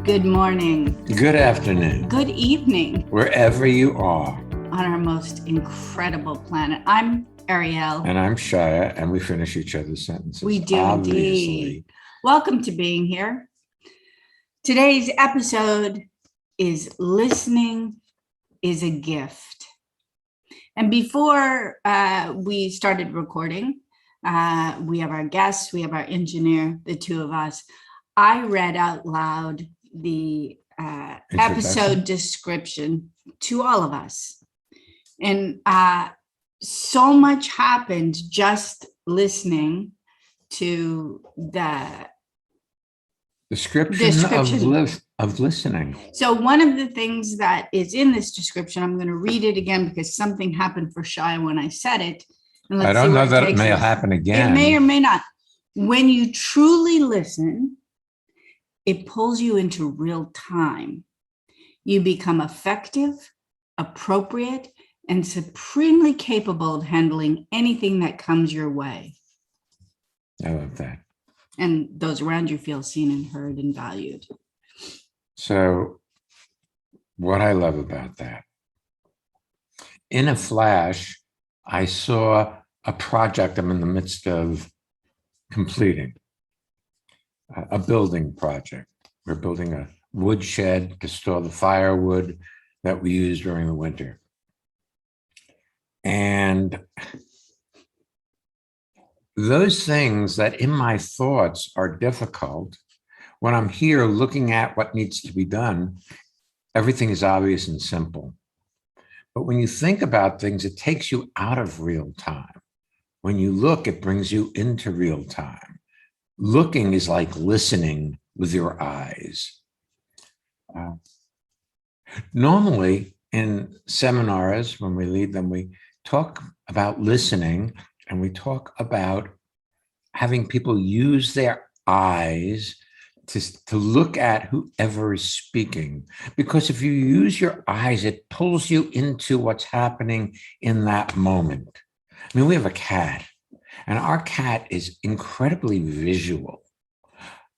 Good morning. Good afternoon. Good evening. Wherever you are. On our most incredible planet. I'm Ariel. And I'm Shya, and we finish each other's sentences. We do obviously. Indeed. Welcome to being here. Today's episode is Listening is a Gift. And before we started recording, we have our guests, we have our engineer, the two of us. I read out loud the episode description to all of us. And so much happened just listening to the description of listening. So one of the things that is in this description, I'm going to read it again because something happened for Shya when I said it. And I don't know that it may happen again. It may or may not. When you truly listen, it pulls you into real time. You become effective, appropriate, and supremely capable of handling anything that comes your way. I love that. And those around you feel seen and heard and valued. So what I love about that, in a flash, I saw a project I'm in the midst of completing. A building project. We're building a woodshed to store the firewood that we use during the winter. And those things that in my thoughts are difficult, when I'm here looking at what needs to be done, everything is obvious and simple. But when you think about things, it takes you out of real time. When you look, it brings you into real time. Looking is like listening with your eyes. Normally in seminars, when we lead them, we talk about listening and we talk about having people use their eyes to look at whoever is speaking. Because if you use your eyes, it pulls you into what's happening in that moment. I mean, we have a cat. And our cat is incredibly visual.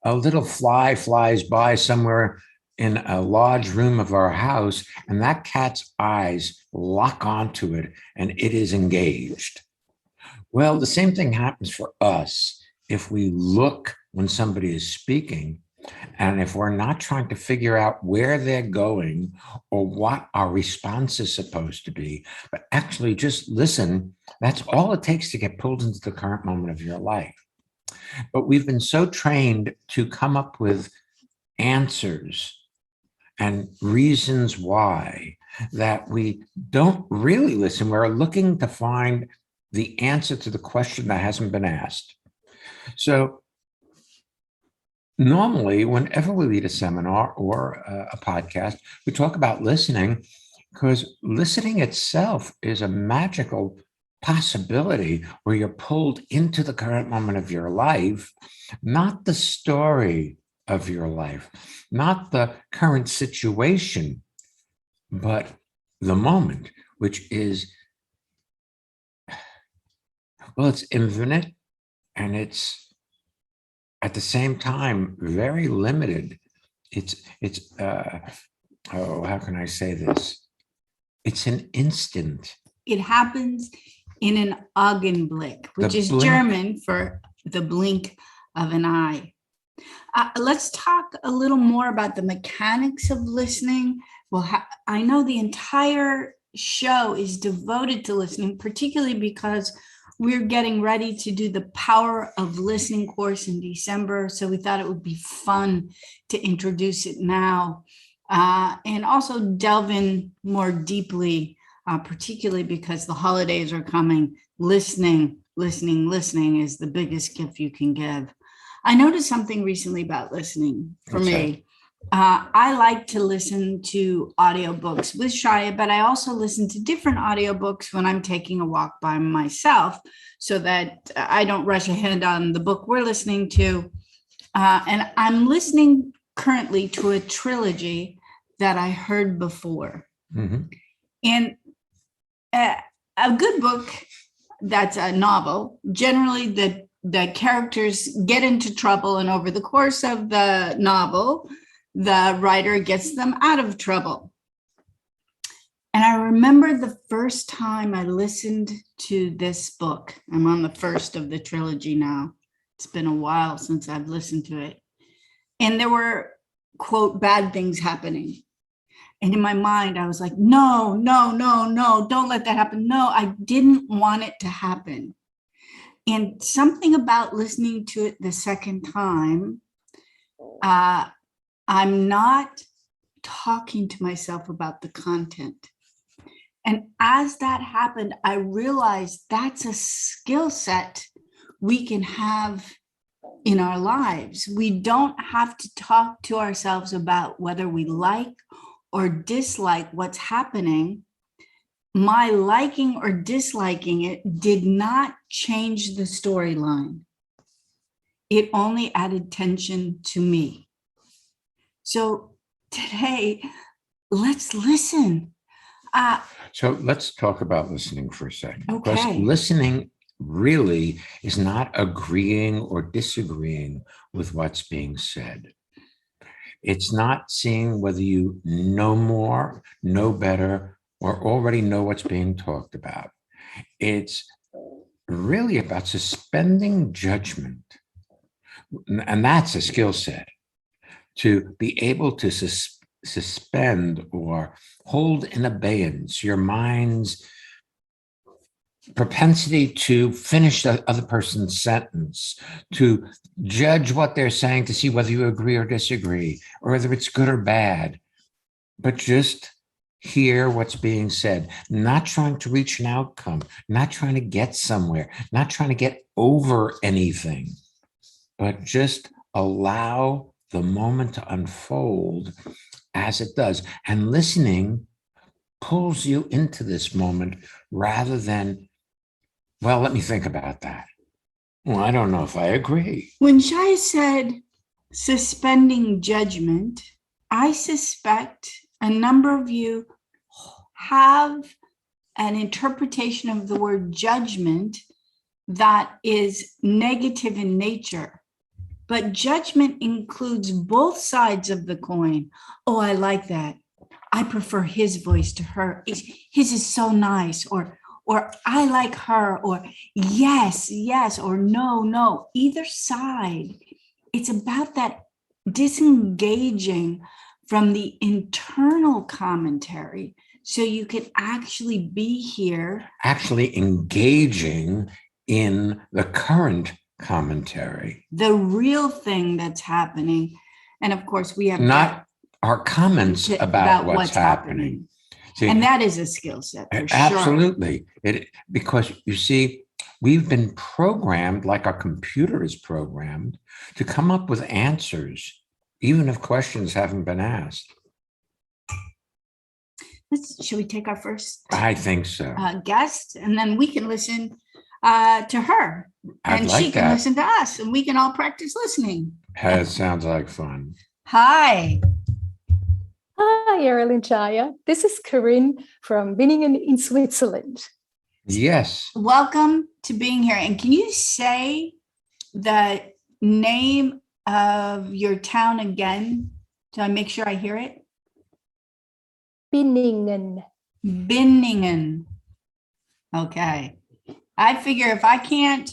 A little fly flies by somewhere in a large room of our house, and that cat's eyes lock onto it, and it is engaged. Well, the same thing happens for us if we look when somebody is speaking, and if we're not trying to figure out where they're going or what our response is supposed to be, but actually just listen, that's all it takes to get pulled into the current moment of your life. But we've been so trained to come up with answers and reasons why that we don't really listen. We're looking to find the answer to the question that hasn't been asked. So normally, whenever we lead a seminar or a podcast, we talk about listening because listening itself is a magical possibility where you're pulled into the current moment of your life, not the story of your life, not the current situation, but the moment, which is, well, it's infinite and it's at the same time, very limited. How can I say this? It's an instant. It happens in an Augenblick, which is German for the blink of an eye. Let's talk a little more about the mechanics of listening. Well, I know the entire show is devoted to listening, particularly because we're getting ready to do the Power of Listening course in December. So we thought it would be fun to introduce it now and also delve in more deeply, particularly because the holidays are coming. Listening is the biggest gift you can give. I noticed something recently about listening for me. I like to listen to audiobooks with Shya, but I also listen to different audiobooks when I'm taking a walk by myself so that I don't rush ahead on the book we're listening to. And I'm listening currently to a trilogy that I heard before. Mm-hmm. And a good book that's a novel, generally the characters get into trouble, and over the course of the novel, the writer gets them out of trouble. And I remember the first time I listened to this book. I'm on the first of the trilogy now. It's been a while since I've listened to it. And there were, quote, bad things happening. And in my mind, I was like, no, don't let that happen. No, I didn't want it to happen. And something about listening to it the second time, I'm not talking to myself about the content. And as that happened, I realized that's a skill set we can have in our lives. We don't have to talk to ourselves about whether we like or dislike what's happening. My liking or disliking it did not change the storyline. It only added tension to me. So today, let's listen. So let's talk about listening for a second. Okay. Because listening really is not agreeing or disagreeing with what's being said. It's not seeing whether you know more, know better, or already know what's being talked about. It's really about suspending judgment. And that's a skill set, to be able to suspend or hold in abeyance your mind's propensity to finish the other person's sentence, to judge what they're saying, to see whether you agree or disagree, or whether it's good or bad, but just hear what's being said, not trying to reach an outcome, not trying to get somewhere, not trying to get over anything, but just allow the moment to unfold as it does. And listening pulls you into this moment rather than, well, let me think about that. Well, I don't know if I agree. When Shya said suspending judgment, I suspect a number of you have an interpretation of the word judgment that is negative in nature. But judgment includes both sides of the coin. Oh, I like that. I prefer his voice to her. His is so nice. Or I like her. Or yes, or no. Either side. It's about that disengaging from the internal commentary so you can actually be here. Actually engaging in the current commentary. The real thing that's happening. And of course, we have not our comments about what's happening. See, and that is a skill set for absolutely. Sure. Because you see, we've been programmed, like our computer is programmed, to come up with answers, even if questions haven't been asked. Should we take our first? I think so. Guest, and then we can listen to her, and she can listen to us, and we can all practice listening. That sounds like fun. Hi. Hi, Ariel and Shya. This is Corinne from Binningen in Switzerland. Yes. Welcome to being here. And can you say the name of your town again? Do I make sure I hear it? Binningen. Binningen. Okay. I figure if I can't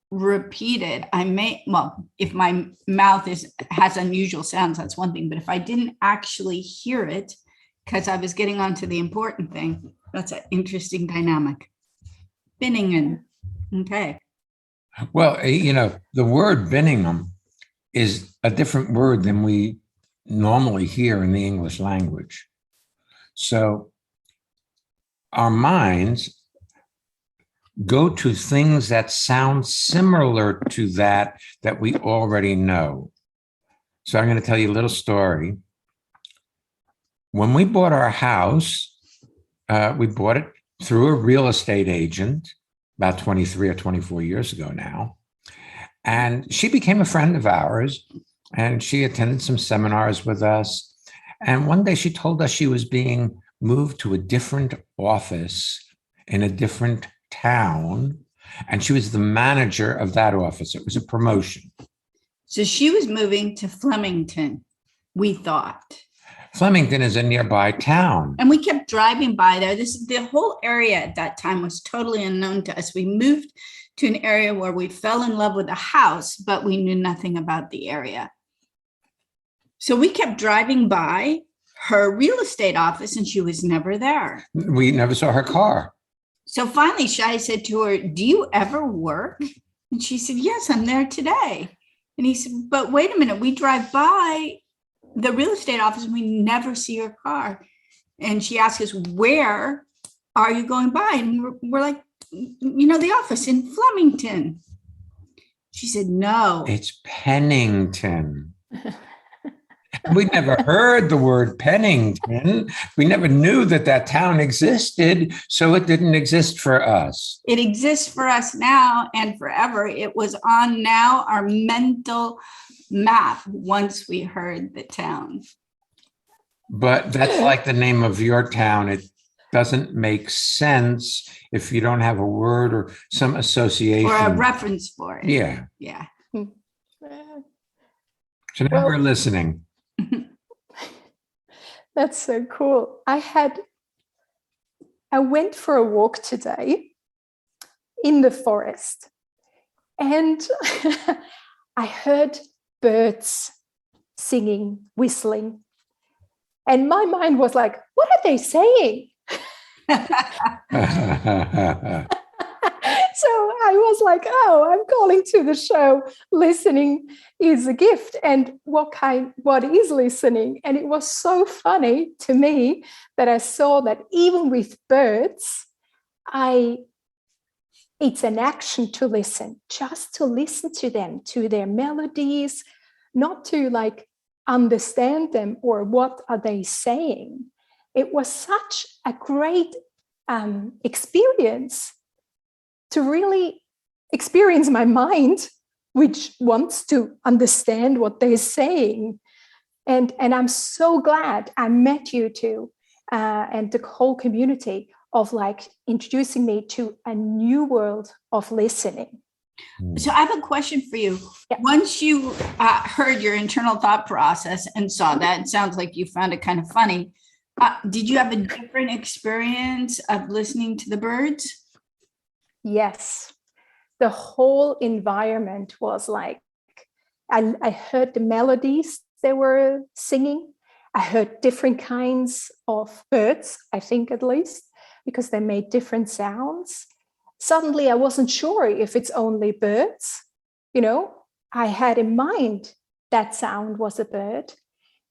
repeat it, I may, well, if my mouth has unusual sounds, that's one thing. But if I didn't actually hear it, because I was getting onto the important thing, that's an interesting dynamic. Binningen. Okay. Well, the word Binningen is a different word than we normally hear in the English language. So our minds go to things that sound similar to that we already know. So I'm going to tell you a little story. When we bought our house, we bought it through a real estate agent about 23 or 24 years ago now. And she became a friend of ours, and she attended some seminars with us. And one day she told us she was being moved to a different office in a different town, and she was the manager of that office. It was a promotion. So she was moving to Flemington. we thought. Flemington is a nearby town. And we kept driving by there. The whole area at that time was totally unknown to us. We moved to an area where we fell in love with a house, but we knew nothing about the area. So we kept driving by her real estate office and she was never there. We never saw her car. So finally, Shya said to her, "Do you ever work?" And she said, "Yes, I'm there today." And he said, "But wait a minute, we drive by the real estate office and we never see her car." And she asked us, "Where are you going by?" And we're like, "The office in Flemington." She said, "No, it's Pennington." We never heard the word Pennington. We never knew that town existed, so it didn't exist for us. It exists for us now and forever. It was on now our mental map once we heard the town. But that's like the name of your town. It doesn't make sense if you don't have a word or some association. Or a reference for it. Yeah. Yeah. So now we're listening. That's so cool. I went for a walk today in the forest and I heard birds singing, whistling. And my mind was like, what are they saying? So I was like, oh, I'm calling to the show. Listening is a gift. And what is listening? And it was so funny to me that I saw that even with birds, it's an action to listen, just to listen to them, to their melodies, not to like understand them or what are they saying. It was such a great experience to really experience my mind, which wants to understand what they're saying. And I'm so glad I met you two and the whole community of like introducing me to a new world of listening. So I have a question for you. Yeah. Once you heard your internal thought process and saw that, it sounds like you found it kind of funny. Did you have a different experience of listening to the birds? Yes. The whole environment was like, I heard the melodies they were singing. I heard different kinds of birds, I think at least, because they made different sounds. Suddenly, I wasn't sure if it's only birds. I had in mind that sound was a bird.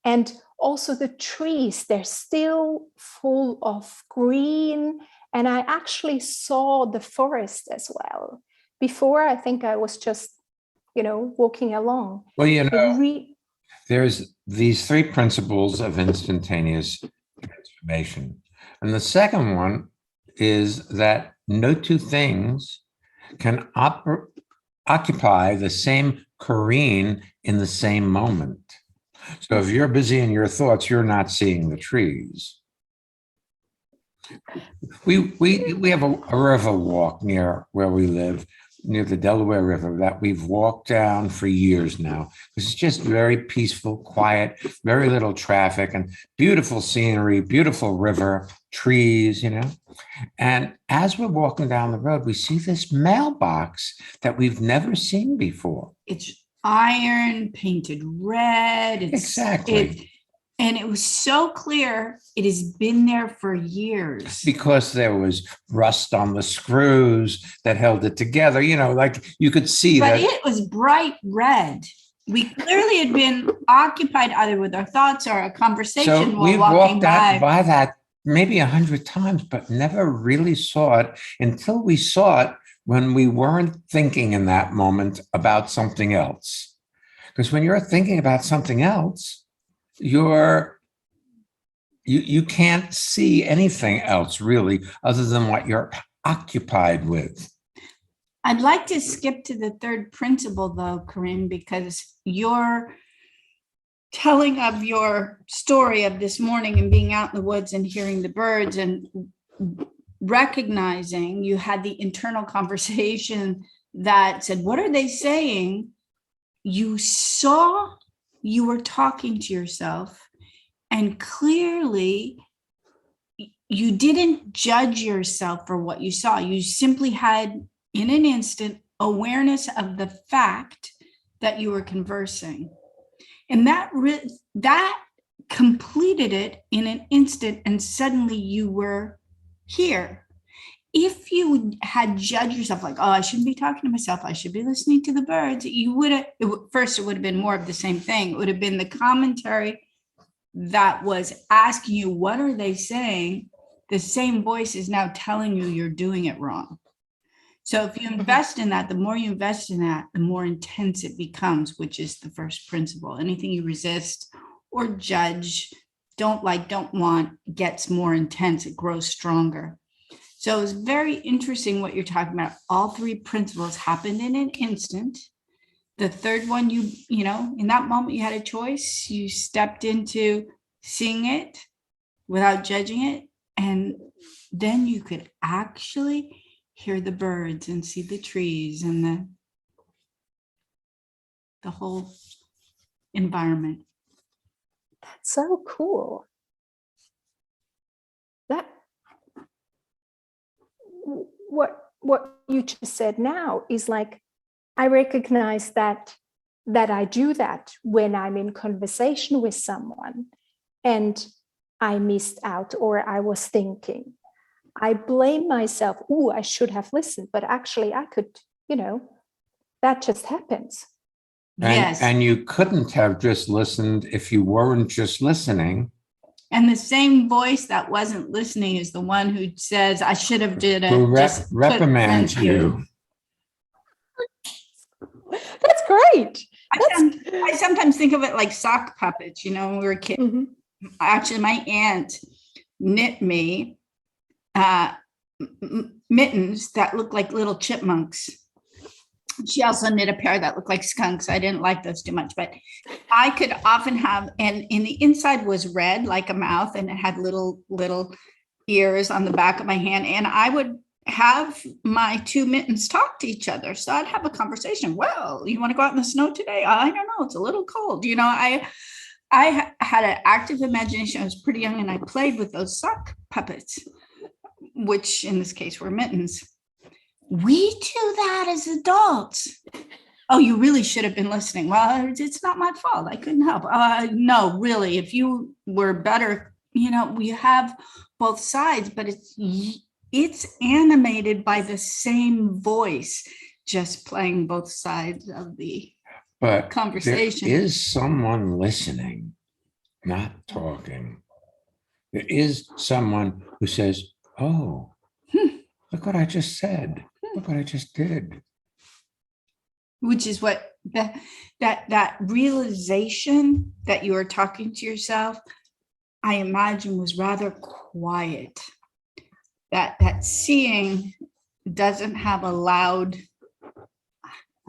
And also the trees, they're still full of green. And I actually saw the forest as well. Before, I think I was just, walking along. Well, there's these three principles of instantaneous transformation. And the second one is that no two things can occupy the same careen in the same moment. So if you're busy in your thoughts, you're not seeing the trees. We have a river walk near where we live, near the Delaware River, that we've walked down for years now. It's just very peaceful, quiet, very little traffic, and beautiful scenery, beautiful river, trees, And as we're walking down the road, we see this mailbox that we've never seen before. It's iron, painted red. Exactly. And it was so clear it has been there for years. Because there was rust on the screws that held it together, like you could see but that. But it was bright red. We clearly had been occupied either with our thoughts or a conversation while walking by that maybe 100 times, but never really saw it until we saw it when we weren't thinking in that moment about something else. Because when you're thinking about something else, you can't see anything else really other than what you're occupied with. I'd like to skip to the third principle though, Corinne, because your telling of your story of this morning and being out in the woods and hearing the birds and recognizing you had the internal conversation that said, what are they saying? You saw you were talking to yourself, and clearly you didn't judge yourself for what you saw. You simply had, in an instant, awareness of the fact that you were conversing. And that completed it in an instant, and suddenly you were here. If you had judged yourself like, oh, I shouldn't be talking to myself, I should be listening to the birds, you would have, first, it would have been more of the same thing. It would have been the commentary that was asking you, what are they saying? The same voice is now telling you you're doing it wrong. So if you invest in that, the more you invest in that, the more intense it becomes, which is the first principle. Anything you resist or judge, don't like, don't want, gets more intense, it grows stronger. So it's very interesting what you're talking about. All three principles happened in an instant. The third one, you know, in that moment you had a choice. You stepped into seeing it without judging it. And then you could actually hear the birds and see the trees and the whole environment. That's so cool. That what you just said now is like, I recognize that I do that when I'm in conversation with someone and I missed out or I was thinking. I blame myself. Oh, I should have listened, but actually I could, you know, that just happens. Yes. And you couldn't have just listened if you weren't just listening. And the same voice that wasn't listening is the one who says, I should have did it. Who reprimands you. That's great. I sometimes think of it like sock puppets, you know, when we were kids. Mm-hmm. Actually, my aunt knit me mittens that look like little chipmunks. She also knit a pair that looked like skunks. I didn't like those too much, but I could often have, and in the inside was red like a mouth, and it had little ears on the back of my hand. And I would have my two mittens talk to each other. So I'd have a conversation. Well, you want to go out in the snow today? I don't know. It's a little cold. You know, I had an active imagination. I was pretty young and I played with those sock puppets, which in this case were mittens. We do that as adults. Oh, you really should have been listening. Well, it's not my fault. I couldn't help. No, really, if you were better, you know, we have both sides, but it's animated by the same voice, just playing both sides of the conversation. There is someone listening, not talking. There is someone who says, oh, look what I just said. Look what I just did. Which is what that realization that you are talking to yourself, I imagine, was rather quiet. That seeing doesn't have a loud,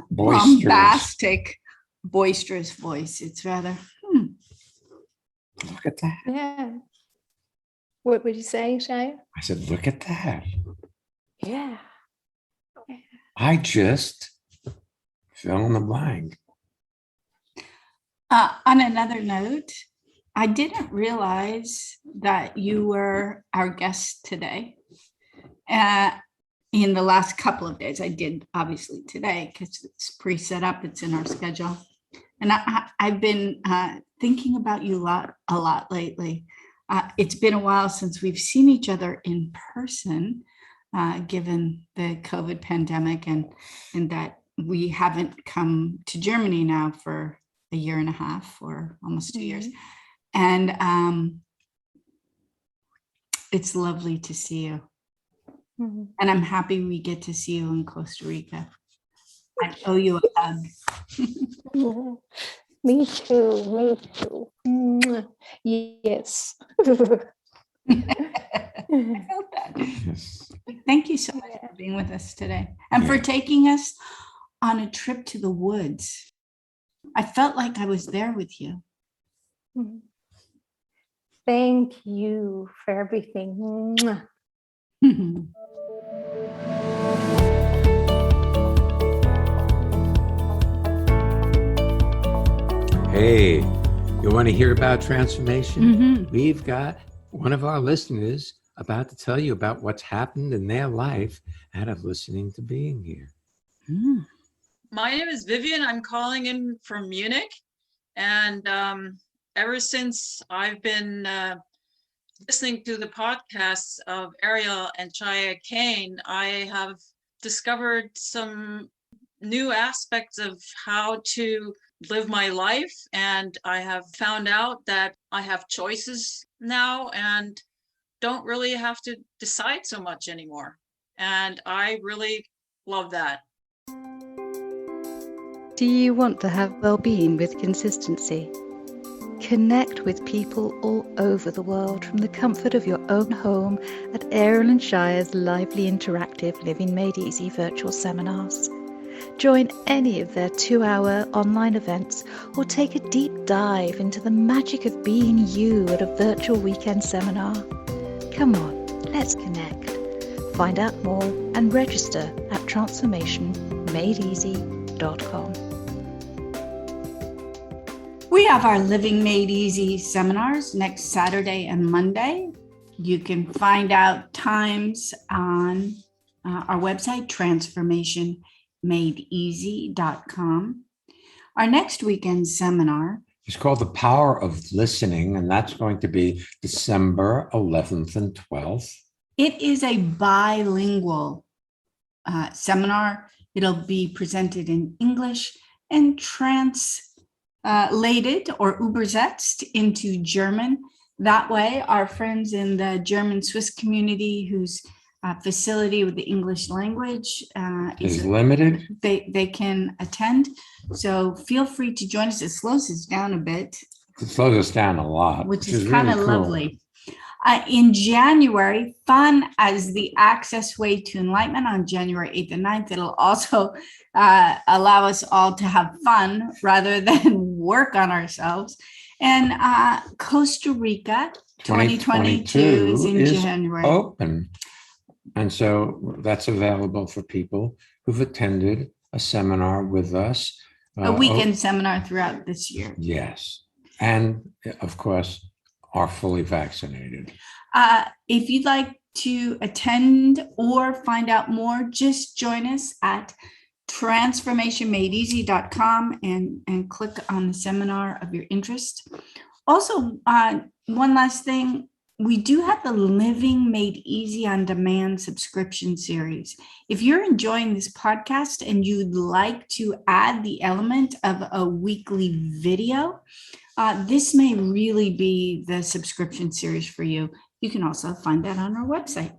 bombastic, boisterous voice. It's rather, Look at that. Yeah. What were you saying, Shya? I said, look at that. Yeah. I just fill in the blank. On another note, I didn't realize that you were our guest today. In the last couple of days, I did obviously today because it's pre-set up, it's in our schedule. And I've been thinking about you a lot lately. It's been a while since we've seen each other in person, given the COVID pandemic and that we haven't come to Germany now for a year and a half or almost 2 years. And it's lovely to see you. Mm-hmm. And I'm happy we get to see you in Costa Rica. I owe you a hug. Me too. Yes. I felt that. Yes. Thank you so much for being with us today and for taking us on a trip to the woods. I felt like I was there with you. Thank you for everything. Hey, you want to hear about transformation? Mm-hmm. We've got one of our listeners about to tell you about what's happened in their life out of listening to being here. Mm. My name is Vivian. I'm calling in from Munich. And ever since I've been listening to the podcasts of Ariel and Shya Kane, I have discovered some new aspects of how to live my life. And I have found out that I have choices now and don't really have to decide so much anymore. And I really love that. Do you want to have well-being with consistency? Connect with people all over the world from the comfort of your own home at Ariel and Shya's lively interactive Living Made Easy virtual seminars. Join any of their 2-hour online events or take a deep dive into the magic of being you at a virtual weekend seminar. Come on, let's connect. Find out more and register at transformationmadeeasy.com. We have our Living Made Easy seminars next Saturday and Monday. You can find out times on our website, transformationmadeeasy.com. Our next weekend seminar It's called The Power of Listening, and that's going to be December 11th and 12th. It is a bilingual seminar. It'll be presented in English and translated or übersetzt into German. That way, our friends in the German Swiss community whose facility with the English language Is limited. they can attend. So feel free to join us. It slows us down a bit. It slows us down a lot, Which is kind of really cool. lovely. In January, Fun as the Access Way to Enlightenment on January 8th and 9th. It'll also allow us all to have fun rather than work on ourselves. And Costa Rica 2022 is in January. Open. And so that's available for people who've attended a seminar with us. A weekend seminar throughout this year. Yes. And of course, are fully vaccinated. If you'd like to attend or find out more, just join us at transformationmadeeasy.com and click on the seminar of your interest. Also, one last thing, we do have the Living Made Easy on Demand subscription series. If you're enjoying this podcast and you'd like to add the element of a weekly video, this may really be the subscription series for you. You can also find that on our website.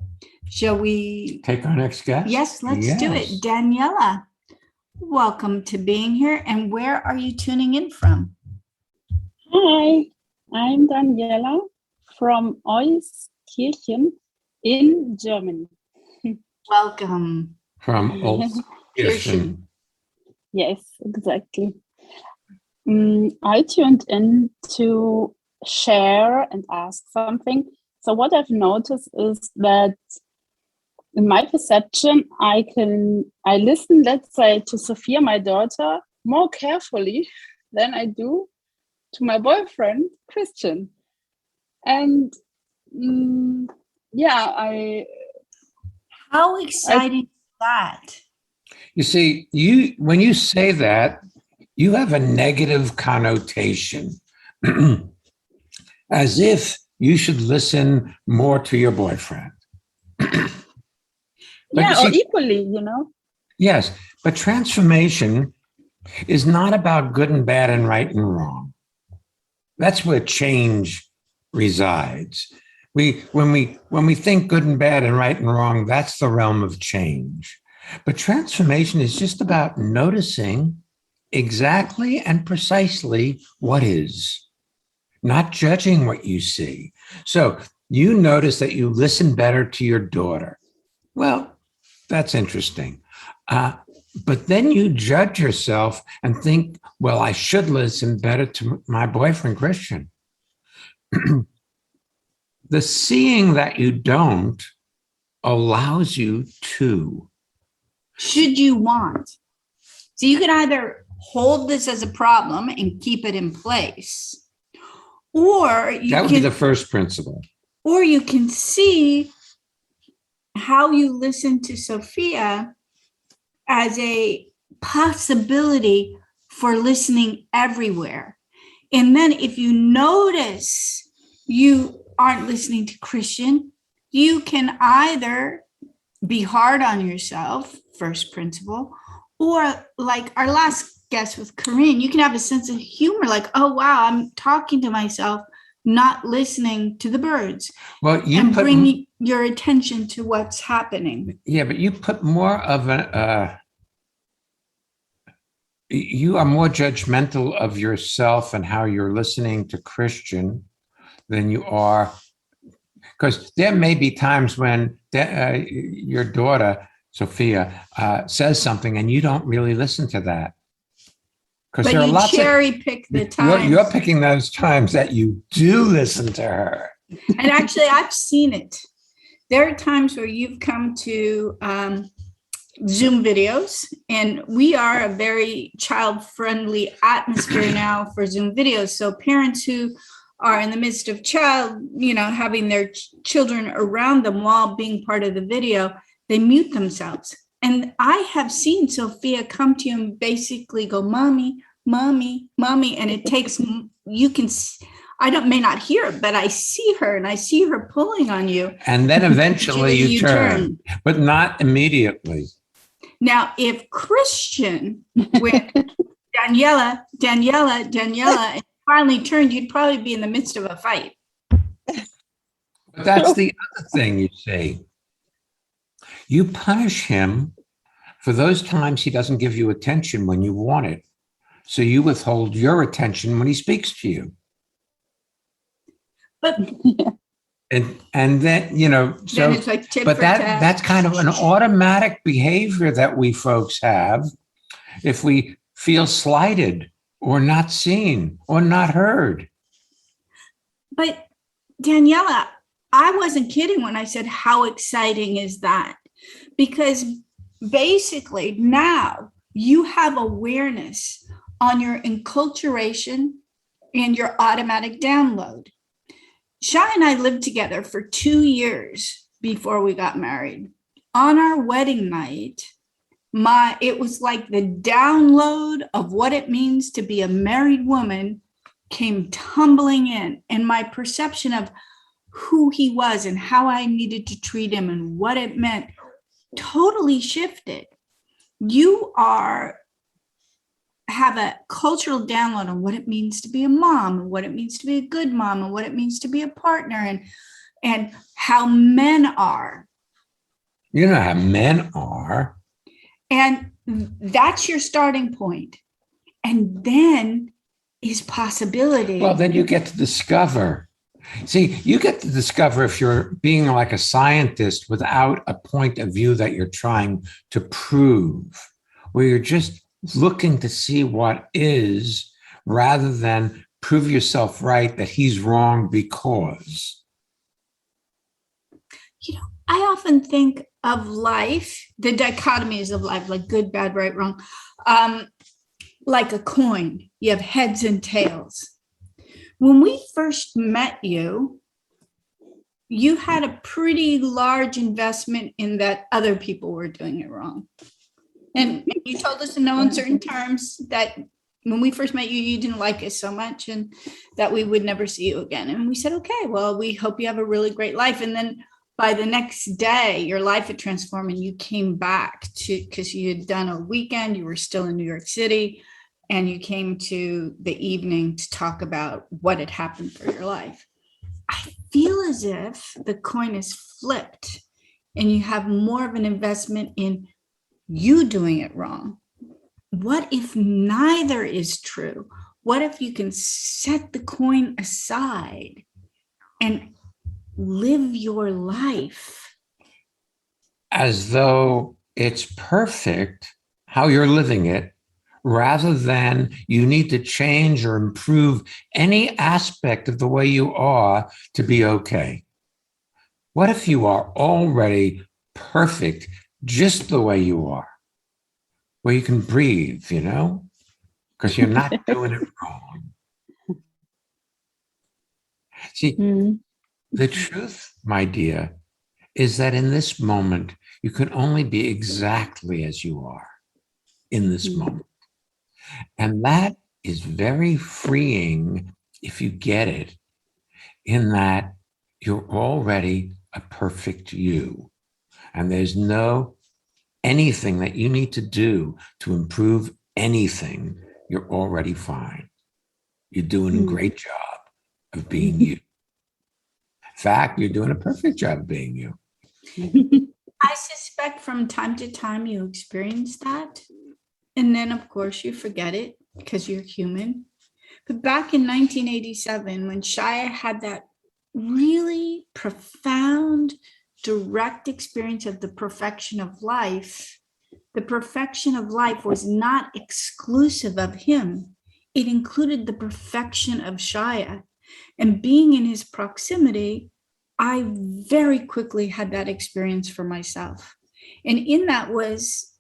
Shall we take our next guest? Yes, let's do it. Daniela, welcome to being here. And where are you tuning in from? Hi, I'm Daniela from Euskirchen in Germany. Welcome. From Euskirchen. Yes, exactly. I tuned in to share and ask something. So what I've noticed is that in my perception, I listen, let's say, to Sophia, my daughter, more carefully than I do to my boyfriend, Christian. And How exciting is that? You see, when you say that, you have a negative connotation, as if you should listen more to your boyfriend. Or equally, Yes, but transformation is not about good and bad and right and wrong. That's where change resides. When we think good and bad and right and wrong, that's the realm of change. But transformation is just about noticing exactly and precisely what is, not judging what you see. So you notice that you listen better to your daughter. Well, that's interesting. But then you judge yourself and think, well, I should listen better to my boyfriend, Christian. The seeing that you don't allows you to. Should you want? So you can either hold this as a problem and keep it in place. Or that would be the first principle. Or you can see how you listen to Sophia as a possibility for listening everywhere. And then if you notice you aren't listening to Christian, you can either be hard on yourself, first principle, or like our last guest with Corinne, you can have a sense of humor, like, oh, wow, I'm talking to myself, not listening to the birds. Well, and bring your attention to what's happening. Yeah, but you put more of you are more judgmental of yourself and how you're listening to Christian than you are, because there may be times when your daughter, Sophia, says something and you don't really listen to that. But there are lots cherry pick the times. You're picking those times that you do listen to her. And actually, I've seen it. There are times where you've come to Zoom videos, and we are a very child-friendly atmosphere now for Zoom videos. So parents who are in the midst of having their children around them while being part of the video, they mute themselves. And I have seen Sophia come to you and basically go, mommy, mommy, mommy. And it takes, may not hear it, but I see her and I see her pulling on you. And then eventually you turn, but not immediately. Now, if Christian went, Daniela, and finally turned, you'd probably be in the midst of a fight. But that's the other thing you see. You punish him for those times he doesn't give you attention when you want it. So you withhold your attention when he speaks to you. But and then, so, it's like but that's kind of an automatic behavior that we folks have if we feel slighted or not seen or not heard. But Daniela, I wasn't kidding when I said, how exciting is that? Because basically now you have awareness on your enculturation and your automatic download. Shya and I lived together for 2 years before we got married. On our wedding night, it was like the download of what it means to be a married woman came tumbling in, and my perception of who he was and how I needed to treat him and what it meant totally shifted. You have a cultural download on what it means to be a mom and what it means to be a good mom and what it means to be a partner and how men are. You know how men are. And that's your starting point. And then is possibility. Well, then you get to discover. See, you get to discover if you're being like a scientist without a point of view that you're trying to prove, where you're just looking to see what is rather than prove yourself right that he's wrong because. I often think of life, the dichotomies of life, like good, bad, right, wrong, like a coin. You have heads and tails. When we first met you, you had a pretty large investment in that other people were doing it wrong. And you told us in no uncertain terms that when we first met you, you didn't like us so much and that we would never see you again. And we said, okay, well, we hope you have a really great life. And then by the next day, your life had transformed and you came back because you had done a weekend, you were still in New York City, and you came to the evening to talk about what had happened for your life. I feel as if the coin is flipped and you have more of an investment in you doing it wrong. What if neither is true? What if you can set the coin aside and live your life as though it's perfect how you're living it, rather than you need to change or improve any aspect of the way you are to be okay? What if you are already perfect just the way you are, where you can breathe, because you're not doing it wrong. See, the truth, my dear, is that in this moment, you can only be exactly as you are in this moment. And that is very freeing if you get it, in that you're already a perfect you. And there's no anything that you need to do to improve anything. You're already fine. You're doing a great job of being you. In fact, you're doing a perfect job of being you. I suspect from time to time you experience that. And then, of course, you forget it because you're human. But back in 1987, when Shya had that really profound, direct experience of the perfection of life, the perfection of life was not exclusive of him. It included the perfection of Shya. And being in his proximity, I very quickly had that experience for myself. And in that was,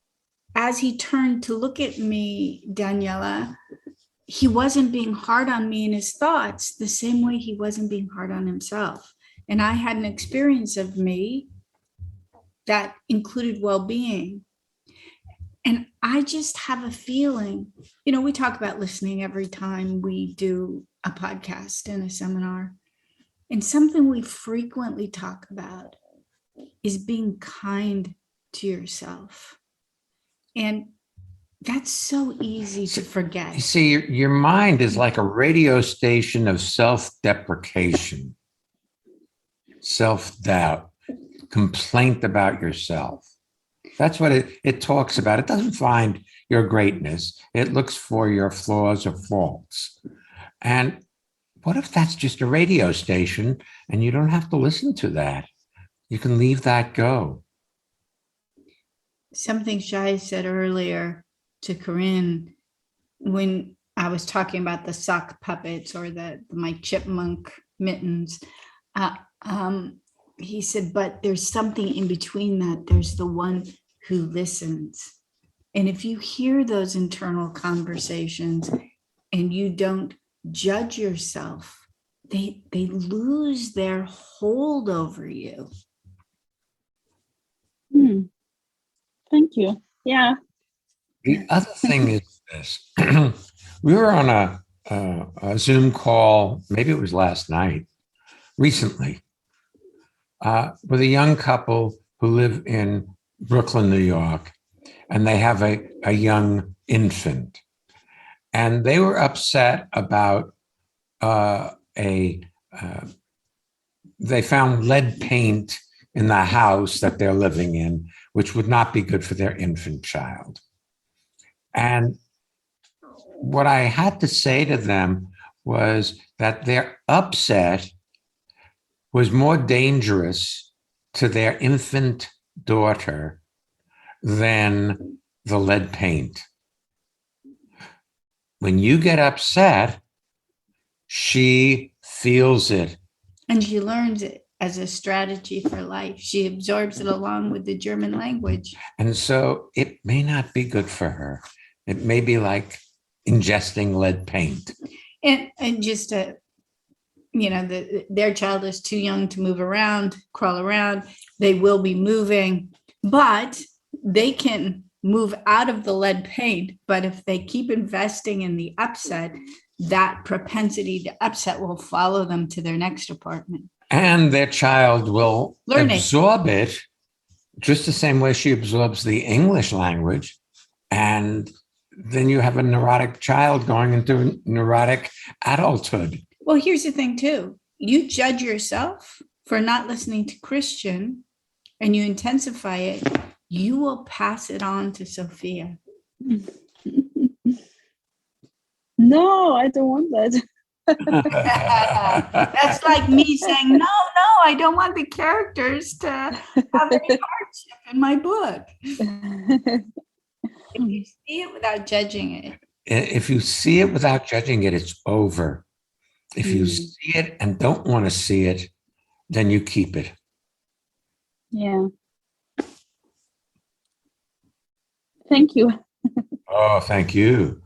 as he turned to look at me, Daniela, he wasn't being hard on me in his thoughts the same way he wasn't being hard on himself. And I had an experience of me that included well-being. And I just have a feeling, we talk about listening every time we do a podcast and a seminar. And something we frequently talk about is being kind to yourself. And that's so easy to forget. You see, your mind is like a radio station of self-deprecation, self-doubt, complaint about yourself. That's what it talks about. It doesn't find your greatness. It looks for your flaws or faults. And what if that's just a radio station and you don't have to listen to that? You can leave that go. Something Shya said earlier to Corinne when I was talking about the sock puppets or my chipmunk mittens. He said, but there's something in between that. There's the one who listens. And if you hear those internal conversations and you don't judge yourself, they lose their hold over you. Thank you. Yeah. The other thing is this. We were on a Zoom call, maybe it was last night, recently, with a young couple who live in Brooklyn, New York, and they have a young infant. And they were upset about they found lead paint in the house that they're living in, which would not be good for their infant child. And what I had to say to them was that their upset was more dangerous to their infant daughter than the lead paint. When you get upset, she feels it. And she learns it as a strategy for life. She absorbs it along with the German language. And so it may not be good for her. It may be like ingesting lead paint. And just their child is too young to move around, crawl around. They will be moving, but they can move out of the lead paint. But if they keep investing in the upset, that propensity to upset will follow them to their next apartment. And their child will learn absorb it just the same way she absorbs the English language. And then you have a neurotic child going into neurotic adulthood. Well, here's the thing, too. You judge yourself for not listening to Christian and you intensify it, you will pass it on to Sophia. No, I don't want that. That's like me saying, no, I don't want the characters to have any hardship in my book. If you see it without judging it. If you see it without judging it, it's over. If you see it and don't want to see it, then you keep it. Yeah. Thank you. Oh, thank you.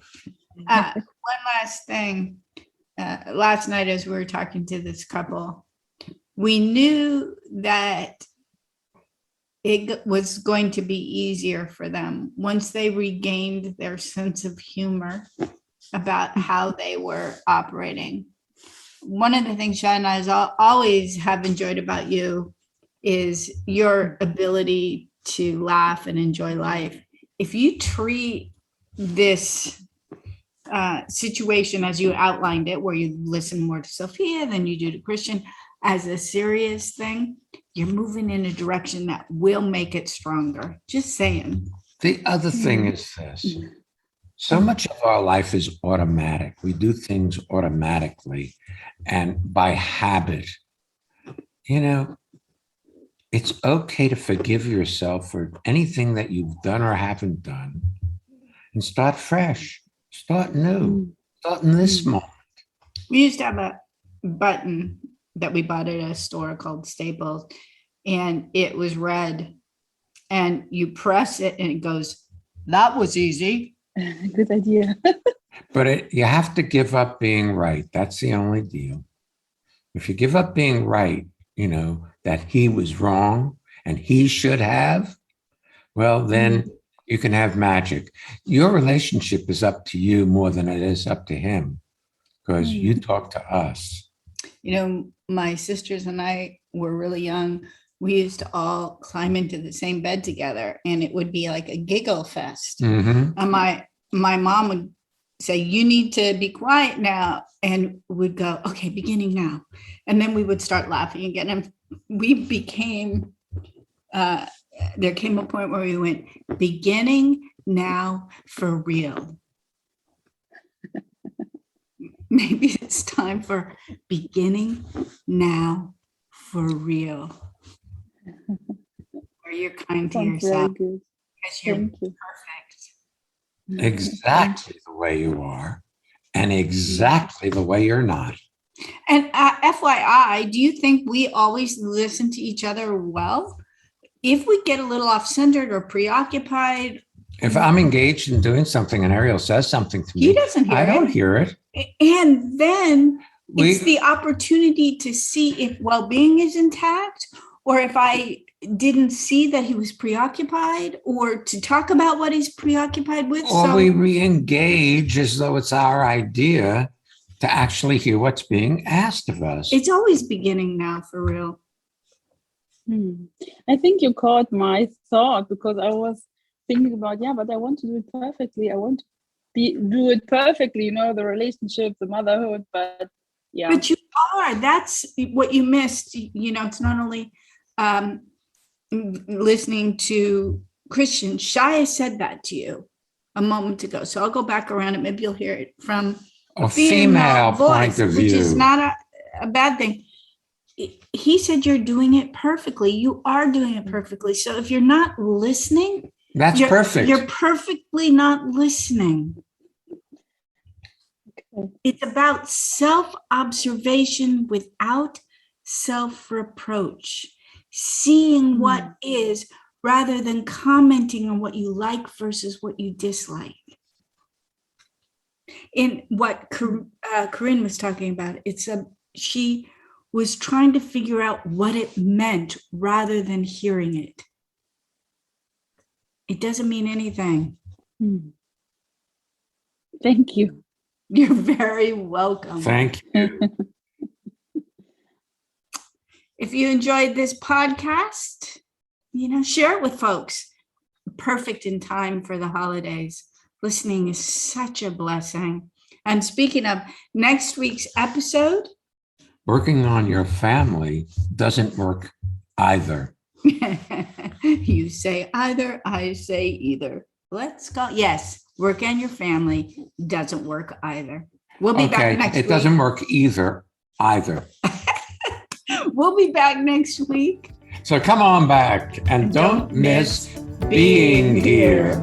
One last thing. Last night, as we were talking to this couple, we knew that it was going to be easier for them once they regained their sense of humor about how they were operating. One of the things Shya and I always have enjoyed about you is your ability to laugh and enjoy life. If you treat this situation as you outlined it, where you listen more to Sophia than you do to Christian, as a serious thing, you're moving in a direction that will make it stronger. Just saying. The other thing is this. So much of our life is automatic. We do things automatically and by habit. You know, it's okay to forgive yourself for anything that you've done or haven't done and start fresh, start new, start in this moment. We used to have a button that we bought at a store called Staples, and it was red, and you press it and it goes, "That was easy." Good idea. But you have to give up being right. That's the only deal. If you give up being right, you know, that he was wrong and he should have, well, then you can have magic. Your relationship is up to you more than it is up to him, because you talk to us. You know, my sisters and I were really young. We used to all climb into the same bed together, and it would be like a giggle fest. Mm-hmm. And my mom would say, "You need to be quiet now," and we'd go, "Okay, beginning now." And then we would start laughing again. And we became, there came a point where we went, "Beginning now for real." Maybe it's time for beginning now for real. Where you're kind to Sounds yourself. very good. Because you're Thank you. perfect. Exactly the way you are and exactly the way you're not. And FYI, do you think we always listen to each other well? If we get a little off-centered or preoccupied. If I'm engaged in doing something and Ariel says something to me, He doesn't hear I don't it. hear it. And then it's the opportunity to see if well-being is intact, or if I didn't see that he was preoccupied, or to talk about what he's preoccupied with. Or we re-engage as though it's our idea to actually hear what's being asked of us. It's always beginning now for real. I think you caught my thought, because I was thinking about, but I want to do it perfectly. I want to do it perfectly, you know, the relationship, the motherhood, but yeah. But you are, that's what you missed. You know, it's not only listening to Christian. Shya said that to you a moment ago. So I'll go back around and maybe you'll hear it from a female voice, point of view, which is not a bad thing. He said you're doing it perfectly. You are doing it perfectly. So if you're not listening, that's perfect. You're perfectly not listening. Okay. It's about self-observation without self-reproach, seeing what is rather than commenting on what you like versus what you dislike. In what Corinne was talking about, she was trying to figure out what it meant rather than hearing it. It doesn't mean anything. Thank you. You're very welcome. Thank you. If you enjoyed this podcast, you know, share it with folks. Perfect in time for the holidays. Listening is such a blessing. And speaking of next week's episode, working on your family doesn't work either. You say either, I say either. Let's go. Yes, work on your family doesn't work either. We'll be back next week. It doesn't work either. We'll be back next week. So come on back and don't miss being here.